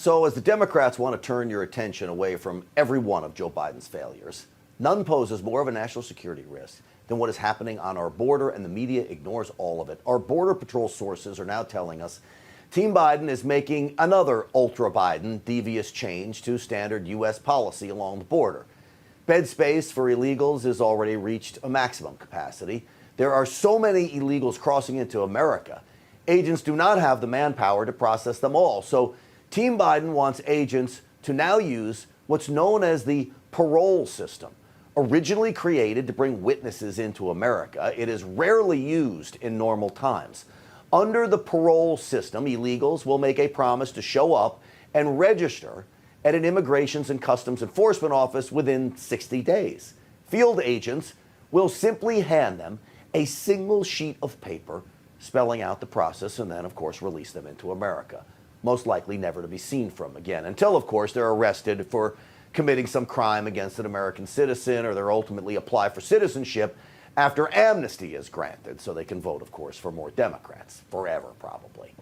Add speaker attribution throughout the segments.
Speaker 1: So as the Democrats want to turn your attention away from every one of Joe Biden's failures, none poses more of a national security risk than what is happening on our border, and the media ignores all of it. Our Border Patrol sources are now telling us Team Biden is making another ultra-Biden devious change to standard U.S. policy along the border. Bed space for illegals has already reached a maximum capacity. There are so many illegals crossing into America, agents do not have the manpower to process them all. So Team Biden wants agents to now use what's known as the parole system. Originally created to bring witnesses into America, it is rarely used in normal times. Under the parole system, illegals will make a promise to show up and register at an Immigrations and Customs Enforcement office within 60 days. Field agents will simply hand them a single sheet of paper spelling out the process and then, of course, release them into America, most likely never to be seen from again, until, of course, they're arrested for committing some crime against an American citizen, or they're ultimately apply for citizenship after amnesty is granted, so they can vote, of course, for more Democrats, forever probably.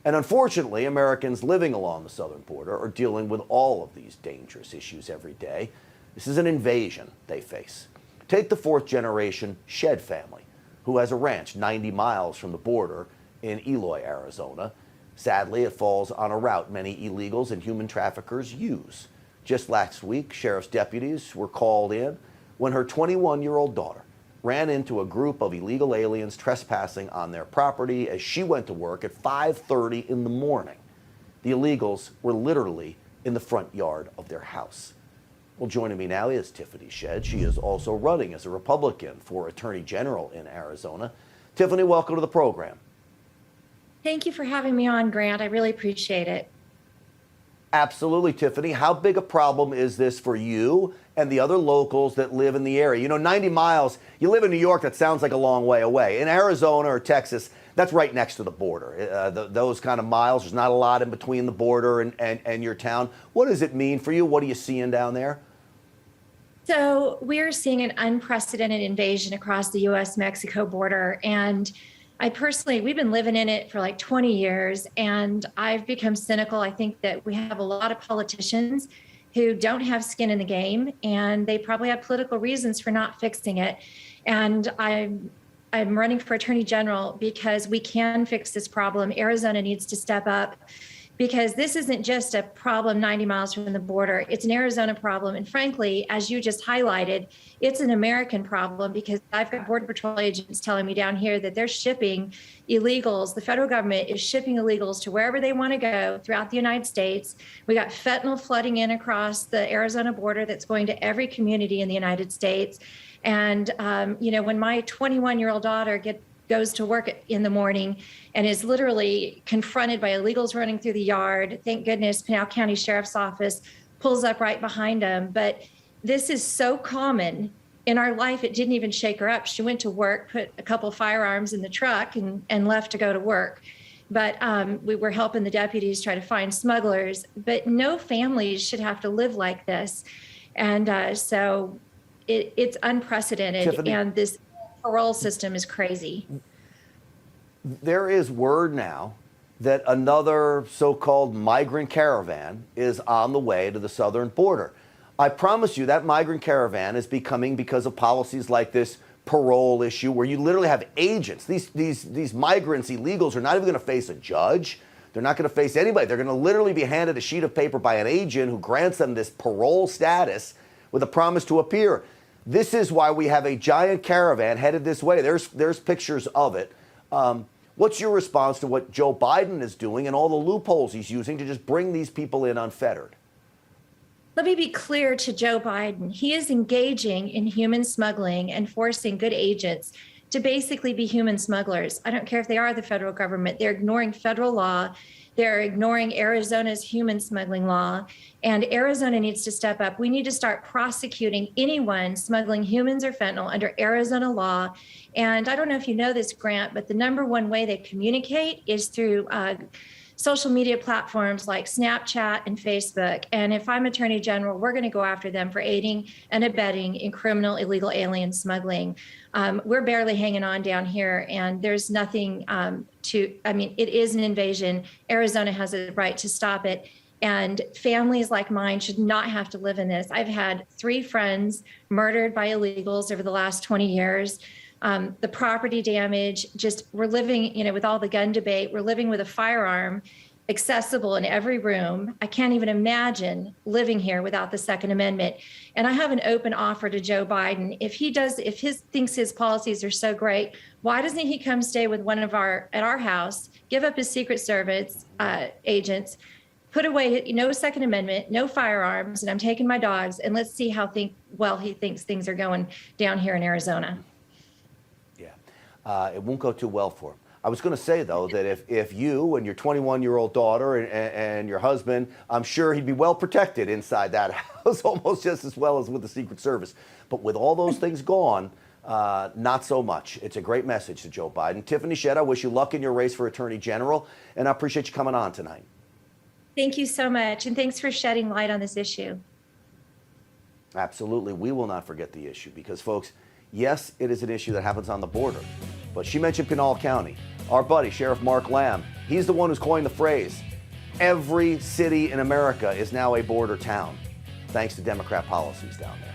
Speaker 1: And unfortunately, Americans living along the southern border are dealing with all of these dangerous issues every day. This is an invasion they face. Take the fourth-generation Shed family, who has a ranch 90 miles from the border in Eloy, Arizona. Sadly, it falls on a route many illegals and human traffickers use. Just last week, sheriff's deputies were called in when her 21-year-old daughter ran into a group of illegal aliens trespassing on their property as she went to work at 5:30 in the morning. The illegals were literally in the front yard of their house. Well, joining me now is Tiffany Shed. She is also running as a Republican for Attorney General in Arizona. Tiffany, welcome to the program.
Speaker 2: Thank you for having me on, Grant. I really appreciate it.
Speaker 1: Absolutely, Tiffany. How big a problem is this for you and the other locals that live in the area? You know, 90 miles, you live in New York, that sounds like a long way away. In Arizona or Texas, that's right next to the border. Those kind of miles, there's not a lot in between the border and your town. What does it mean for you? What are you seeing down there?
Speaker 2: So we're seeing an unprecedented invasion across the U.S.-Mexico border. And we've been living in it for like 20 years, and I've become cynical. I think that we have a lot of politicians who don't have skin in the game, and they probably have political reasons for not fixing it. And I'm running for Attorney General because we can fix this problem. Arizona needs to step up, because this isn't just a problem 90 miles from the border. It's an Arizona problem. And frankly, as you just highlighted, it's an American problem, because I've got Border Patrol agents telling me down here that they're shipping illegals. The federal government is shipping illegals to wherever they want to go throughout the United States. We got fentanyl flooding in across the Arizona border that's going to every community in the United States. And, when my 21-year-old daughter goes to work in the morning and is literally confronted by illegals running through the yard. Thank goodness Pinal County Sheriff's Office pulls up right behind them. But this is so common in our life, it didn't even shake her up. She went to work, put a couple of firearms in the truck and left to go to work. But we were helping the deputies try to find smugglers. But no families should have to live like this. And so it's unprecedented.
Speaker 1: Tiffany,
Speaker 2: and this parole system is crazy.
Speaker 1: There is word now that another so-called migrant caravan is on the way to the southern border. I promise you that migrant caravan is becoming because of policies like this parole issue, where you literally have agents. These migrants, illegals, are not even going to face a judge. They're not going to face anybody. They're going to literally be handed a sheet of paper by an agent who grants them this parole status with a promise to appear. This is why we have a giant caravan headed this way. There's pictures of it. What's your response to what Joe Biden is doing and all the loopholes he's using to just bring these people in unfettered?
Speaker 2: Let me be clear to Joe Biden. He is engaging in human smuggling and forcing good agents to basically be human smugglers. I don't care if they are the federal government. They're ignoring federal law. They're ignoring Arizona's human smuggling law. And Arizona needs to step up. We need to start prosecuting anyone smuggling humans or fentanyl under Arizona law. And I don't know if you know this, Grant, but the number one way they communicate is through social media platforms like Snapchat and Facebook. And if I'm Attorney General, we're going to go after them for aiding and abetting in criminal illegal alien smuggling. We're barely hanging on down here, and there's nothing it is an invasion. Arizona has a right to stop it. And families like mine should not have to live in this. I've had 3 friends murdered by illegals over the last 20 years. The property damage, just we're living, with all the gun debate, we're living with a firearm accessible in every room. I can't even imagine living here without the Second Amendment. And I have an open offer to Joe Biden. If he thinks his policies are so great, why doesn't he come stay with at our house, give up his Secret Service agents, put away no Second Amendment, no firearms, and I'm taking my dogs, and let's see how he thinks things are going down here in Arizona.
Speaker 1: Yeah, it won't go too well for him. I was going to say, though, that if you and your 21-year-old daughter and your husband, I'm sure he'd be well protected inside that house, almost just as well as with the Secret Service. But with all those things gone, not so much. It's a great message to Joe Biden. Tiffany Shedd, I wish you luck in your race for Attorney General, and I appreciate you coming on tonight.
Speaker 2: Thank you so much, and thanks for shedding light on this issue.
Speaker 1: Absolutely. We will not forget the issue because, folks, yes, it is an issue that happens on the border. But she mentioned Pinal County. Our buddy, Sheriff Mark Lamb, he's the one who's coined the phrase, every city in America is now a border town, thanks to Democrat policies down there.